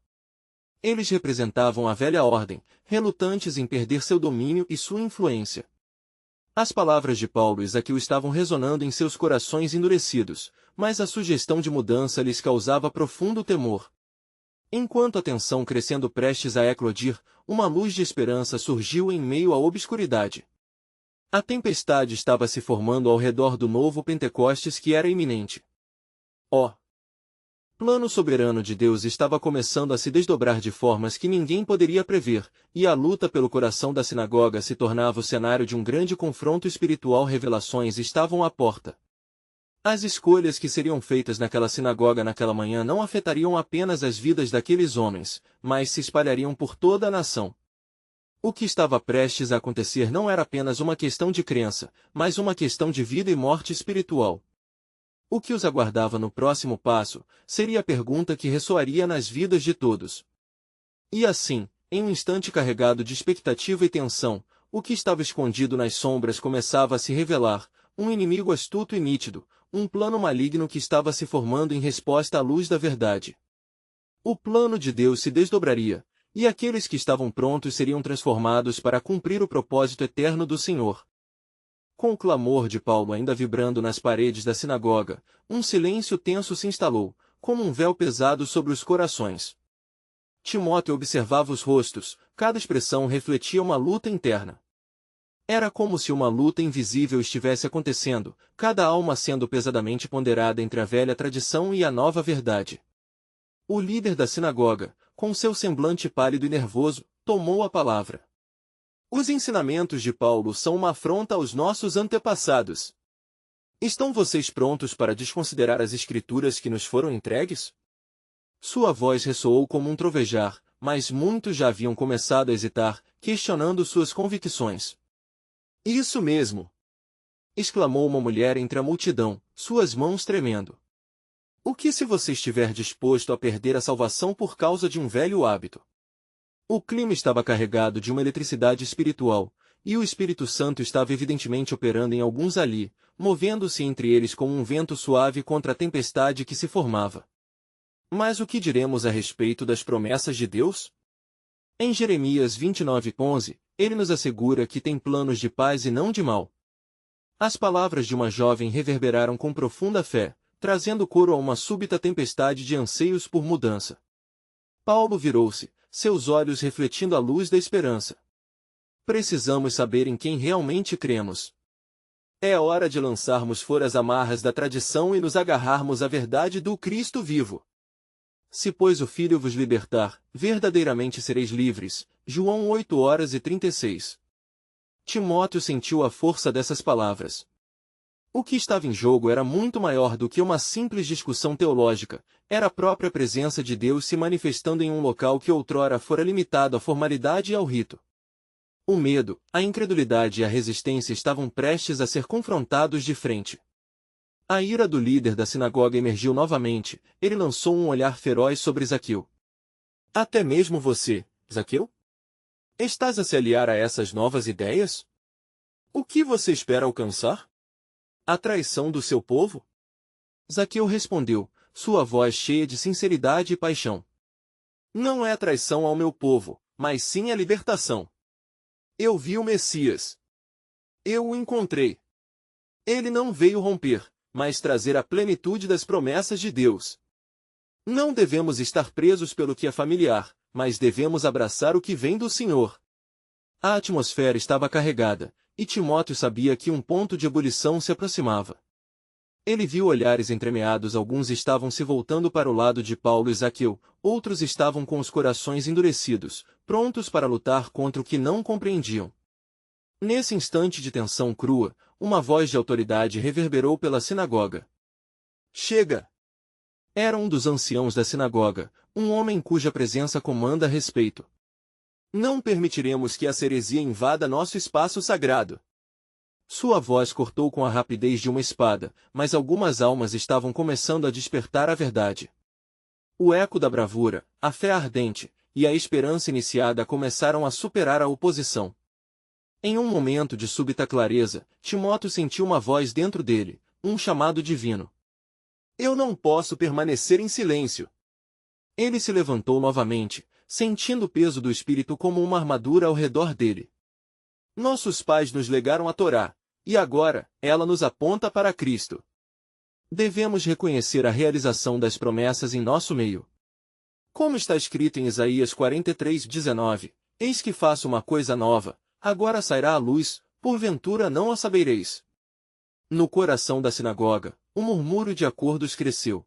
Eles representavam a velha ordem, relutantes em perder seu domínio e sua influência. As palavras de Paulo e Zaqueu estavam ressonando em seus corações endurecidos, mas a sugestão de mudança lhes causava profundo temor. Enquanto a tensão crescendo prestes a eclodir, uma luz de esperança surgiu em meio à obscuridade. A tempestade estava se formando ao redor do novo Pentecostes que era iminente. O plano soberano de Deus estava começando a se desdobrar de formas que ninguém poderia prever, e a luta pelo coração da sinagoga se tornava o cenário de um grande confronto espiritual. Revelações estavam à porta. As escolhas que seriam feitas naquela sinagoga naquela manhã não afetariam apenas as vidas daqueles homens, mas se espalhariam por toda a nação. O que estava prestes a acontecer não era apenas uma questão de crença, mas uma questão de vida e morte espiritual. O que os aguardava no próximo passo seria a pergunta que ressoaria nas vidas de todos. E assim, em um instante carregado de expectativa e tensão, o que estava escondido nas sombras começava a se revelar, um inimigo astuto e nítido, um plano maligno que estava se formando em resposta à luz da verdade. O plano de Deus se desdobraria, e aqueles que estavam prontos seriam transformados para cumprir o propósito eterno do Senhor. Com o clamor de Paulo ainda vibrando nas paredes da sinagoga, um silêncio tenso se instalou, como um véu pesado sobre os corações. Timóteo observava os rostos, cada expressão refletia uma luta interna. Era como se uma luta invisível estivesse acontecendo, cada alma sendo pesadamente ponderada entre a velha tradição e a nova verdade. O líder da sinagoga, com seu semblante pálido e nervoso, tomou a palavra. Os ensinamentos de Paulo são uma afronta aos nossos antepassados. Estão vocês prontos para desconsiderar as escrituras que nos foram entregues? Sua voz ressoou como um trovejar, mas muitos já haviam começado a hesitar, questionando suas convicções. Isso mesmo! Exclamou uma mulher entre a multidão, suas mãos tremendo. O que se você estiver disposto a perder a salvação por causa de um velho hábito? O clima estava carregado de uma eletricidade espiritual, e o Espírito Santo estava evidentemente operando em alguns ali, movendo-se entre eles como um vento suave contra a tempestade que se formava. Mas o que diremos a respeito das promessas de Deus? Em Jeremias 29:11, ele nos assegura que tem planos de paz e não de mal. As palavras de uma jovem reverberaram com profunda fé, trazendo coro a uma súbita tempestade de anseios por mudança. Paulo virou-se, seus olhos refletindo a luz da esperança. Precisamos saber em quem realmente cremos. É hora de lançarmos fora as amarras da tradição e nos agarrarmos à verdade do Cristo vivo. Se, pois, o Filho vos libertar, verdadeiramente sereis livres. João 8:36. Timóteo sentiu a força dessas palavras. O que estava em jogo era muito maior do que uma simples discussão teológica, era a própria presença de Deus se manifestando em um local que outrora fora limitado à formalidade e ao rito. O medo, a incredulidade e a resistência estavam prestes a ser confrontados de frente. A ira do líder da sinagoga emergiu novamente, ele lançou um olhar feroz sobre Zaqueu. Até mesmo você, Zaqueu? Estás a se aliar a essas novas ideias? O que você espera alcançar? A traição do seu povo? Zaqueu respondeu, sua voz cheia de sinceridade e paixão. Não é traição ao meu povo, mas sim a libertação. Eu vi o Messias. Eu o encontrei. Ele não veio romper, mas trazer a plenitude das promessas de Deus. Não devemos estar presos pelo que é familiar, mas devemos abraçar o que vem do Senhor. A atmosfera estava carregada, e Timóteo sabia que um ponto de ebulição se aproximava. Ele viu olhares entremeados, alguns estavam se voltando para o lado de Paulo e Zaqueu, outros estavam com os corações endurecidos, prontos para lutar contra o que não compreendiam. Nesse instante de tensão crua, uma voz de autoridade reverberou pela sinagoga. Chega! Era um dos anciãos da sinagoga, um homem cuja presença comanda respeito. Não permitiremos que essa heresia invada nosso espaço sagrado. Sua voz cortou com a rapidez de uma espada, mas algumas almas estavam começando a despertar a verdade. O eco da bravura, a fé ardente, e a esperança iniciada começaram a superar a oposição. Em um momento de súbita clareza, Timóteo sentiu uma voz dentro dele, um chamado divino. Eu não posso permanecer em silêncio. Ele se levantou novamente, sentindo o peso do Espírito como uma armadura ao redor dele. Nossos pais nos legaram a Torá, e agora, ela nos aponta para Cristo. Devemos reconhecer a realização das promessas em nosso meio. Como está escrito em Isaías 43:19, eis que faço uma coisa nova, agora sairá a luz, porventura não a sabereis. No coração da sinagoga, o murmúrio de acordos cresceu.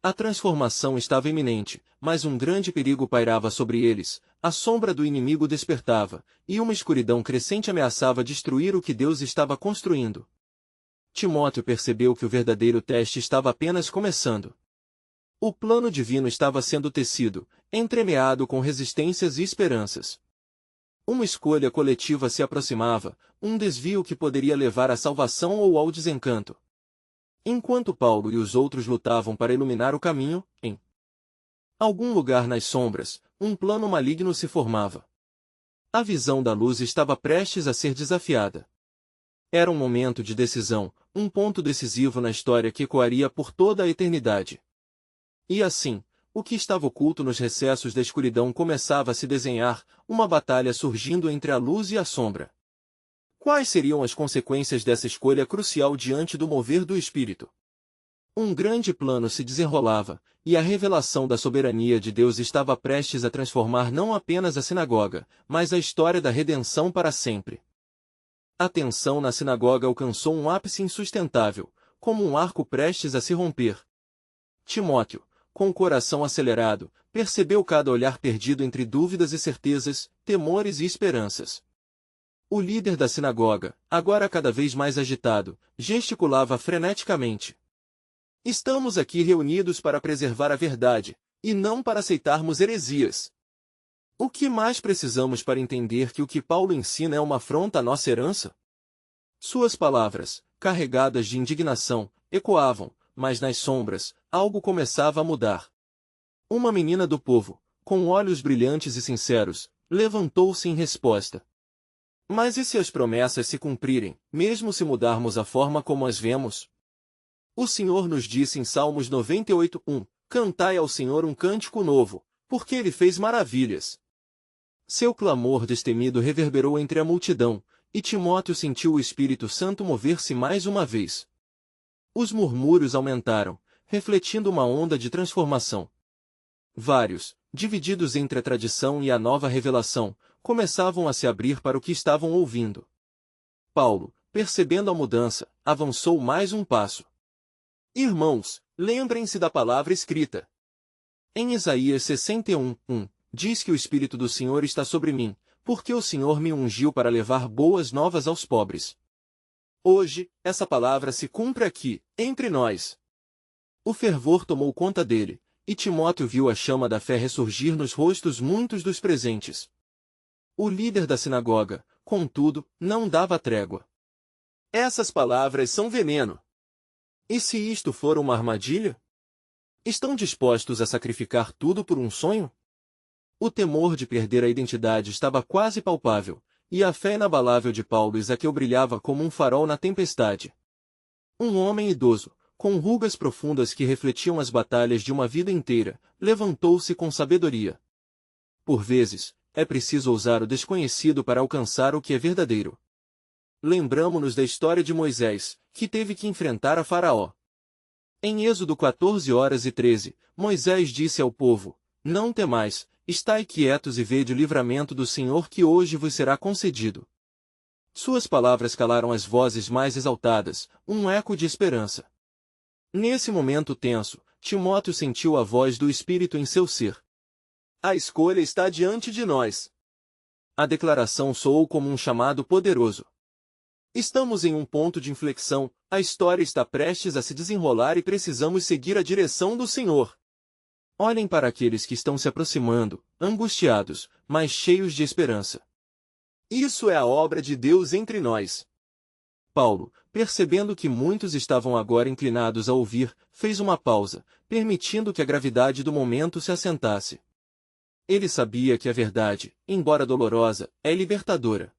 A transformação estava iminente, mas um grande perigo pairava sobre eles, a sombra do inimigo despertava, e uma escuridão crescente ameaçava destruir o que Deus estava construindo. Timóteo percebeu que o verdadeiro teste estava apenas começando. O plano divino estava sendo tecido, entremeado com resistências e esperanças. Uma escolha coletiva se aproximava, um desvio que poderia levar à salvação ou ao desencanto. Enquanto Paulo e os outros lutavam para iluminar o caminho, em algum lugar nas sombras, um plano maligno se formava. A visão da luz estava prestes a ser desafiada. Era um momento de decisão, um ponto decisivo na história que ecoaria por toda a eternidade. E assim, o que estava oculto nos recessos da escuridão começava a se desenhar, uma batalha surgindo entre a luz e a sombra. Quais seriam as consequências dessa escolha crucial diante do mover do Espírito? Um grande plano se desenrolava, e a revelação da soberania de Deus estava prestes a transformar não apenas a sinagoga, mas a história da redenção para sempre. A tensão na sinagoga alcançou um ápice insustentável, como um arco prestes a se romper. Timóteo, com o coração acelerado, percebeu cada olhar perdido entre dúvidas e certezas, temores e esperanças. O líder da sinagoga, agora cada vez mais agitado, gesticulava freneticamente. Estamos aqui reunidos para preservar a verdade, e não para aceitarmos heresias. O que mais precisamos para entender que o que Paulo ensina é uma afronta à nossa herança? Suas palavras, carregadas de indignação, ecoavam, mas nas sombras, algo começava a mudar. Uma menina do povo, com olhos brilhantes e sinceros, levantou-se em resposta. Mas e se as promessas se cumprirem, mesmo se mudarmos a forma como as vemos? O Senhor nos disse em Salmos 98:1, cantai ao Senhor um cântico novo, porque Ele fez maravilhas. Seu clamor destemido reverberou entre a multidão, e Timóteo sentiu o Espírito Santo mover-se mais uma vez. Os murmúrios aumentaram, refletindo uma onda de transformação. Vários, divididos entre a tradição e a nova revelação, começavam a se abrir para o que estavam ouvindo. Paulo, percebendo a mudança, avançou mais um passo. Irmãos, lembrem-se da palavra escrita. Em Isaías 61:1, diz que o Espírito do Senhor está sobre mim, porque o Senhor me ungiu para levar boas novas aos pobres. Hoje, essa palavra se cumpre aqui, entre nós. O fervor tomou conta dele, e Timóteo viu a chama da fé ressurgir nos rostos muitos dos presentes. O líder da sinagoga, contudo, não dava trégua. Essas palavras são veneno. E se isto for uma armadilha? Estão dispostos a sacrificar tudo por um sonho? O temor de perder a identidade estava quase palpável, e a fé inabalável de Paulo Zaqueu brilhava como um farol na tempestade. Um homem idoso, com rugas profundas que refletiam as batalhas de uma vida inteira, levantou-se com sabedoria. Por vezes, é preciso ousar o desconhecido para alcançar o que é verdadeiro. Lembramo-nos da história de Moisés, que teve que enfrentar a Faraó. Em Êxodo 14:13, Moisés disse ao povo: Não temais, estai quietos e vede o livramento do Senhor que hoje vos será concedido. Suas palavras calaram as vozes mais exaltadas, um eco de esperança. Nesse momento tenso, Timóteo sentiu a voz do Espírito em seu ser. A escolha está diante de nós. A declaração soou como um chamado poderoso. Estamos em um ponto de inflexão, a história está prestes a se desenrolar e precisamos seguir a direção do Senhor. Olhem para aqueles que estão se aproximando, angustiados, mas cheios de esperança. Isso é a obra de Deus entre nós. Paulo, percebendo que muitos estavam agora inclinados a ouvir, fez uma pausa, permitindo que a gravidade do momento se assentasse. Ele sabia que a verdade, embora dolorosa, é libertadora.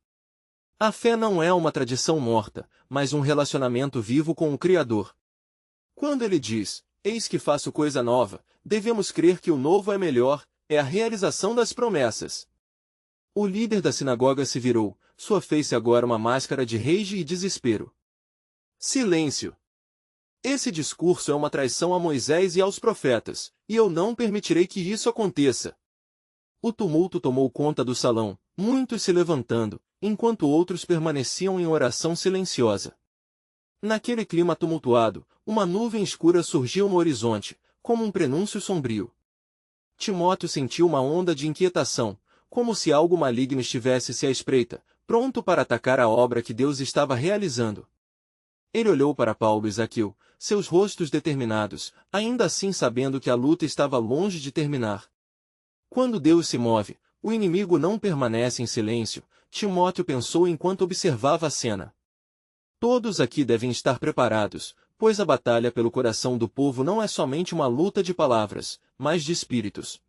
A fé não é uma tradição morta, mas um relacionamento vivo com o Criador. Quando ele diz, eis que faço coisa nova, devemos crer que o novo é melhor, é a realização das promessas. O líder da sinagoga se virou, sua face agora uma máscara de rage e desespero. Silêncio! Esse discurso é uma traição a Moisés e aos profetas, e eu não permitirei que isso aconteça. O tumulto tomou conta do salão, muitos se levantando, enquanto outros permaneciam em oração silenciosa. Naquele clima tumultuado, uma nuvem escura surgiu no horizonte, como um prenúncio sombrio. Timóteo sentiu uma onda de inquietação, como se algo maligno estivesse se à espreita, pronto para atacar a obra que Deus estava realizando. Ele olhou para Paulo e Zaqueu, seus rostos determinados, ainda assim sabendo que a luta estava longe de terminar. Quando Deus se move, o inimigo não permanece em silêncio, Timóteo pensou enquanto observava a cena. Todos aqui devem estar preparados, pois a batalha pelo coração do povo não é somente uma luta de palavras, mas de espíritos.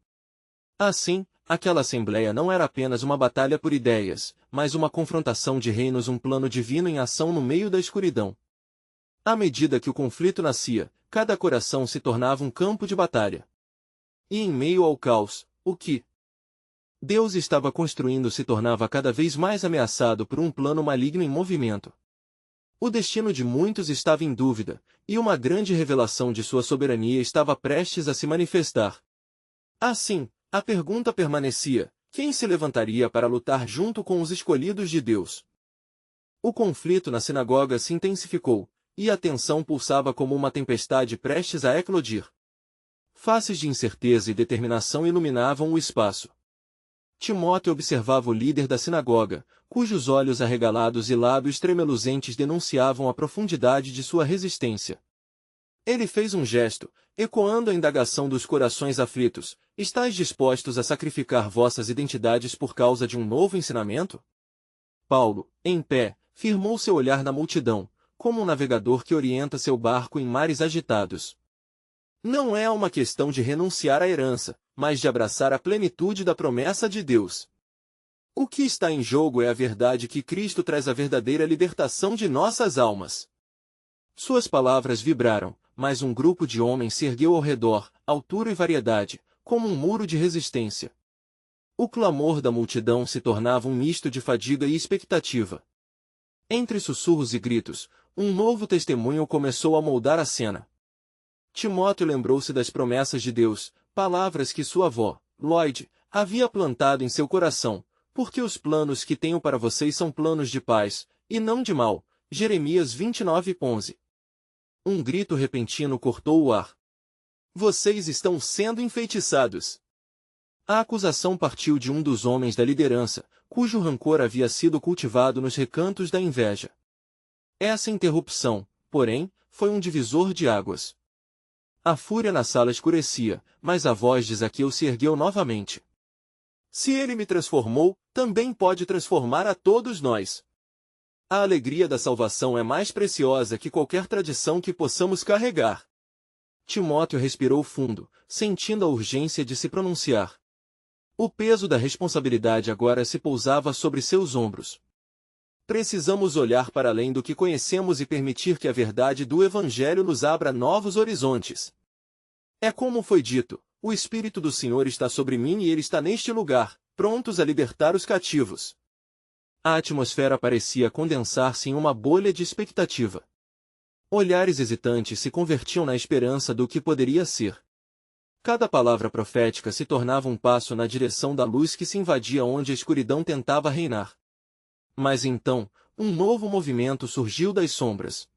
Assim, aquela assembleia não era apenas uma batalha por ideias, mas uma confrontação de reinos, um plano divino em ação no meio da escuridão. À medida que o conflito nascia, cada coração se tornava um campo de batalha. E em meio ao caos, o que Deus estava construindo se tornava cada vez mais ameaçado por um plano maligno em movimento. O destino de muitos estava em dúvida, e uma grande revelação de sua soberania estava prestes a se manifestar. Assim, a pergunta permanecia: quem se levantaria para lutar junto com os escolhidos de Deus? O conflito na sinagoga se intensificou, e a tensão pulsava como uma tempestade prestes a eclodir. Faces de incerteza e determinação iluminavam o espaço. Timóteo observava o líder da sinagoga, cujos olhos arregalados e lábios tremeluzentes denunciavam a profundidade de sua resistência. Ele fez um gesto, ecoando a indagação dos corações aflitos: estáis dispostos a sacrificar vossas identidades por causa de um novo ensinamento? Paulo, em pé, firmou seu olhar na multidão, como um navegador que orienta seu barco em mares agitados. Não é uma questão de renunciar à herança, mas de abraçar a plenitude da promessa de Deus. O que está em jogo é a verdade que Cristo traz a verdadeira libertação de nossas almas. Suas palavras vibraram, mas um grupo de homens se ergueu ao redor, altura e variedade, como um muro de resistência. O clamor da multidão se tornava um misto de fadiga e expectativa. Entre sussurros e gritos, um novo testemunho começou a moldar a cena. Timóteo lembrou-se das promessas de Deus, palavras que sua avó, Lloyd, havia plantado em seu coração: porque os planos que tenho para vocês são planos de paz, e não de mal. Jeremias 29:11. Um grito repentino cortou o ar. Vocês estão sendo enfeitiçados. A acusação partiu de um dos homens da liderança, cujo rancor havia sido cultivado nos recantos da inveja. Essa interrupção, porém, foi um divisor de águas. A fúria na sala escurecia, mas a voz de Zaqueu se ergueu novamente. Se ele me transformou, também pode transformar a todos nós. A alegria da salvação é mais preciosa que qualquer tradição que possamos carregar. Timóteo respirou fundo, sentindo a urgência de se pronunciar. O peso da responsabilidade agora se pousava sobre seus ombros. Precisamos olhar para além do que conhecemos e permitir que a verdade do Evangelho nos abra novos horizontes. É como foi dito, o Espírito do Senhor está sobre mim e Ele está neste lugar, prontos a libertar os cativos. A atmosfera parecia condensar-se em uma bolha de expectativa. Olhares hesitantes se convertiam na esperança do que poderia ser. Cada palavra profética se tornava um passo na direção da luz que se invadia onde a escuridão tentava reinar. Mas então, um novo movimento surgiu das sombras.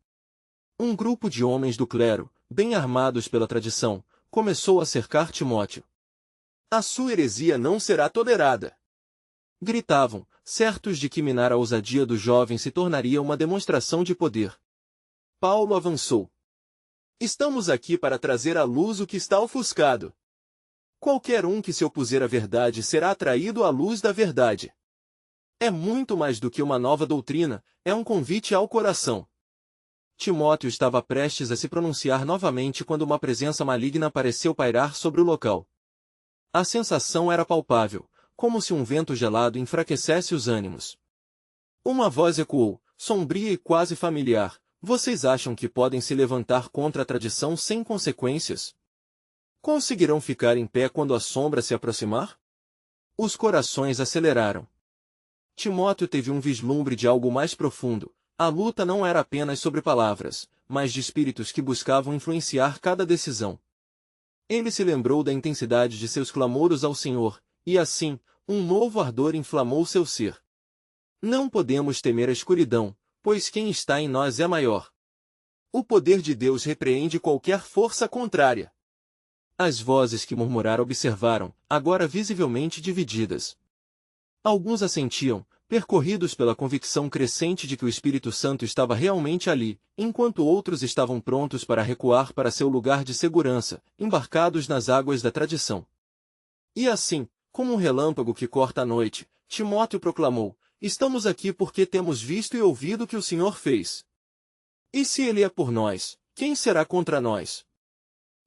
Um grupo de homens do clero, bem armados pela tradição, começou a cercar Timóteo. A sua heresia não será tolerada. Gritavam, certos de que minar a ousadia do jovem se tornaria uma demonstração de poder. Paulo avançou. Estamos aqui para trazer à luz o que está ofuscado. Qualquer um que se opuser à verdade será atraído à luz da verdade. É muito mais do que uma nova doutrina, é um convite ao coração. Timóteo estava prestes a se pronunciar novamente quando uma presença maligna pareceu pairar sobre o local. A sensação era palpável, como se um vento gelado enfraquecesse os ânimos. Uma voz ecoou, sombria e quase familiar. Vocês acham que podem se levantar contra a tradição sem consequências? Conseguirão ficar em pé quando a sombra se aproximar? Os corações aceleraram. Timóteo teve um vislumbre de algo mais profundo. A luta não era apenas sobre palavras, mas de espíritos que buscavam influenciar cada decisão. Ele se lembrou da intensidade de seus clamores ao Senhor, e assim, um novo ardor inflamou seu ser. Não podemos temer a escuridão, pois quem está em nós é maior. O poder de Deus repreende qualquer força contrária. As vozes que murmuraram observaram, agora visivelmente divididas. Alguns assentiam, percorridos pela convicção crescente de que o Espírito Santo estava realmente ali, enquanto outros estavam prontos para recuar para seu lugar de segurança, embarcados nas águas da tradição. E assim, como um relâmpago que corta a noite, Timóteo proclamou: estamos aqui porque temos visto e ouvido o que o Senhor fez. E se Ele é por nós, quem será contra nós?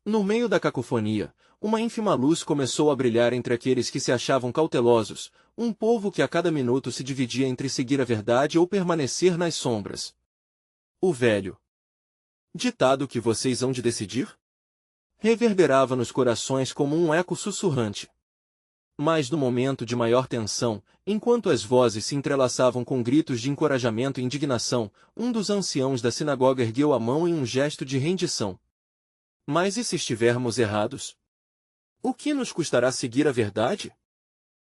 No meio da cacofonia, uma ínfima luz começou a brilhar entre aqueles que se achavam cautelosos, um povo que a cada minuto se dividia entre seguir a verdade ou permanecer nas sombras. O velho ditado que vocês hão de decidir? Reverberava nos corações como um eco sussurrante. Mas no momento de maior tensão, enquanto as vozes se entrelaçavam com gritos de encorajamento e indignação, um dos anciãos da sinagoga ergueu a mão em um gesto de rendição. Mas e se estivermos errados? O que nos custará seguir a verdade?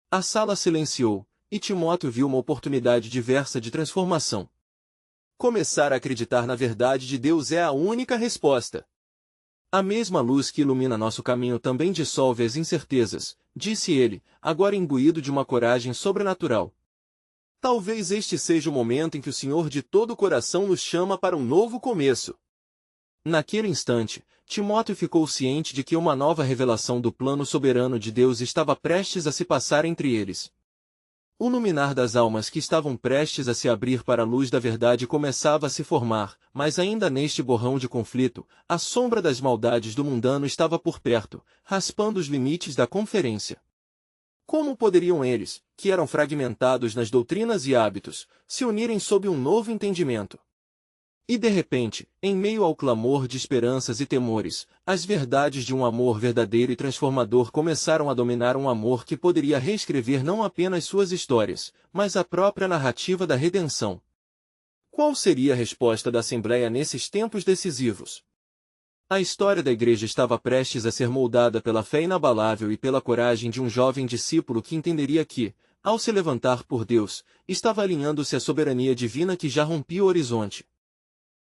A sala silenciou, e Timóteo viu uma oportunidade diversa de transformação. Começar a acreditar na verdade de Deus é a única resposta. A mesma luz que ilumina nosso caminho também dissolve as incertezas, disse ele, agora imbuído de uma coragem sobrenatural. Talvez este seja o momento em que o Senhor de todo o coração nos chama para um novo começo. Naquele instante, Timóteo ficou ciente de que uma nova revelação do plano soberano de Deus estava prestes a se passar entre eles. O luminar das almas que estavam prestes a se abrir para a luz da verdade começava a se formar, mas ainda neste borrão de conflito, a sombra das maldades do mundano estava por perto, raspando os limites da conferência. Como poderiam eles, que eram fragmentados nas doutrinas e hábitos, se unirem sob um novo entendimento? E de repente, em meio ao clamor de esperanças e temores, as verdades de um amor verdadeiro e transformador começaram a dominar, um amor que poderia reescrever não apenas suas histórias, mas a própria narrativa da redenção. Qual seria a resposta da Assembleia nesses tempos decisivos? A história da Igreja estava prestes a ser moldada pela fé inabalável e pela coragem de um jovem discípulo que entenderia que, ao se levantar por Deus, estava alinhando-se à soberania divina que já rompia o horizonte.